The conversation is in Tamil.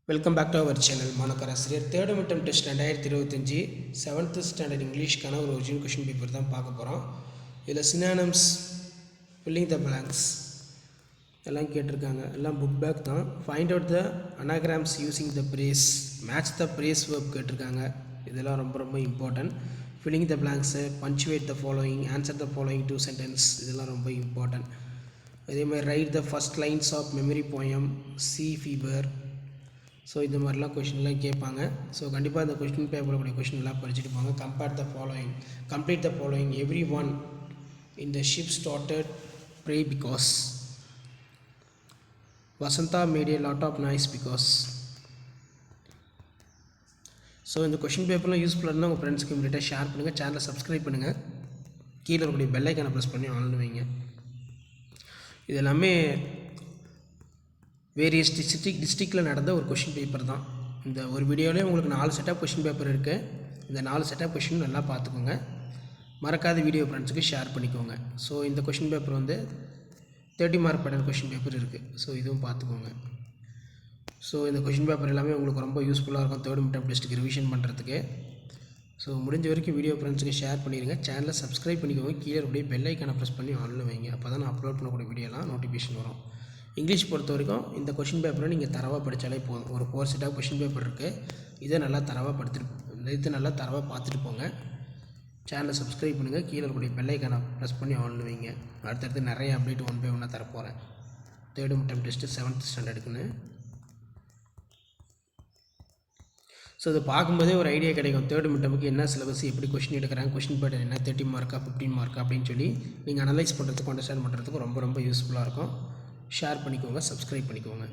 Welcome back to our channel. மாணவர் ஆசிரியர் third midterm test 2025 7th standard இங்கிலீஷ்க்கான ஒரு ஒரிஜினல் கொஷின் பேப்பர் தான் பார்க்க போகிறோம். இதில் சினானம்ஸ், ஃபில்லிங் த பிளாங்க்ஸ் எல்லாம் கேட்டிருக்காங்க. எல்லாம் புக் பேக் தான். Find out the anagrams using the phrase, match the phrase verb கேட்டிருக்காங்க. இதெல்லாம் ரொம்ப ரொம்ப important. Filling the blanks, punctuate the following, answer the following 2 sentence, இதெல்லாம் ரொம்ப இம்பார்ட்டன்ட். அதே மாதிரி write the first lines of memory poem, sea fever. So இந்த மாதிரிலாம் கொஷின்லாம் கேட்பாங்க. ஸோ கண்டிப்பாக இந்த கொஷின் பேப்பரில் கூடிய கொஷின்லாம் படிச்சுட்டு போங்க. Compare the following, complete the following. Every one in the ship started pray because Vasantha made a lot of noise because. So இந்த கொஷின் பேப்பர்லாம் யூஸ்ஃபுல்லாக இருந்தால் உங்கள் ஃப்ரெண்ட்ஸ்க்கு இமீடியட்டாக ஷேர் பண்ணுங்கள். சேனலை சப்ஸ்கிரைப் பண்ணுங்கள். கீழே இருக்கக்கூடிய பெல் ஐக்கானை ப்ரெஸ் பண்ணி ஆன் வைங்க. இது எல்லாமே வேரியஸ் டிஸ்ட்ரிக்டில் நடந்த ஒரு கொஷின் பேப்பர் தான். இந்த ஒரு வீடியோவிலே உங்களுக்கு 4 செட் ஆஃப் கொஷின் பேப்பர் இருக்குது. இந்த 4 செட் ஆஃப் கொஷின் நல்லா பார்த்துக்கோங்க. மறக்காத வீடியோ ஃப்ரெண்ட்ஸுக்கு ஷேர் பண்ணிக்கோங்க. ஸோ இந்த கொஷின் பேப்பர் வந்து 30 மார்க் பேட்டர்ன் கொஷின் பேப்பர் இருக்குது. ஸோ இதுவும் பார்த்துக்கோங்க. ஸோ இந்த கொஷின் பேப்பர் எல்லாமே உங்களுக்கு ரொம்ப யூஸ்ஃபுல்லாக இருக்கும் தேர்ட் மிட்டம் டெஸ்ட்டுக்கு ரிவிஷன் பண்ணுறதுக்கு. ஸோ முடிஞ்ச வரைக்கும் வீடியோ ஃப்ரெண்ட்ஸுக்கு ஷேர் பண்ணிடுங்க. சேனலை சப்ஸ்கிரைப் பண்ணிக்கோங்க. கீழே அப்படியே பெல் ஐக்கானை ப்ரெஸ் பண்ணி ஆன்ல வைங்க. அப்போ தான் நான் அப்லோட் பண்ணக்கூடிய வீடியோலாம் நோட்டிஃபிகேஷன் வரும். இங்கிலீஷ் பொறுத்த வரைக்கும் இந்த கொஷின் பேப்பரை நீங்கள் தரவாக படித்தாலே போதும். ஒரு 4 செட் ஆஃப் கொஷின் பேப்பர் இருக்குது. இதை நல்லா தரவாக பார்த்துட்டு போங்க. சேனலை சப்ஸ்கிரைப் பண்ணுங்கள். கீழே இருக்கக்கூடிய பெல் ஐக்கானை ப்ரெஸ் பண்ணி ஆன் வைங்க. அடுத்தடுத்து நிறைய அப்டேட் 1 by 1 தரப்போகிறேன். தேர்ட் மிட்டம் டெஸ்ட்டு 7th ஸ்டாண்டர்டுக்குன்னு. ஸோ இதை பார்க்கும்போதே ஒரு ஐடியா கிடைக்கும். தேர்ட் மிட்டமுக்கு என்ன சிலபஸ், எப்படி கொஷின் எடுக்கிறாங்க, கொஷின் பேட்டர் என்ன, 30 மார்க்கா 15 மார்க்கா அப்படின்னு சொல்லி நீங்கள் அனலைஸ் பண்ணுறதுக்கு, அண்டர்ஸ்டாண்ட் பண்ணுறதுக்கு ரொம்ப ரொம்ப யூஸ்ஃபுல்லாக இருக்கும். ஷேர் பண்ணிக்கோங்க, சப்ஸ்கிரைப் பண்ணிக்கோங்க.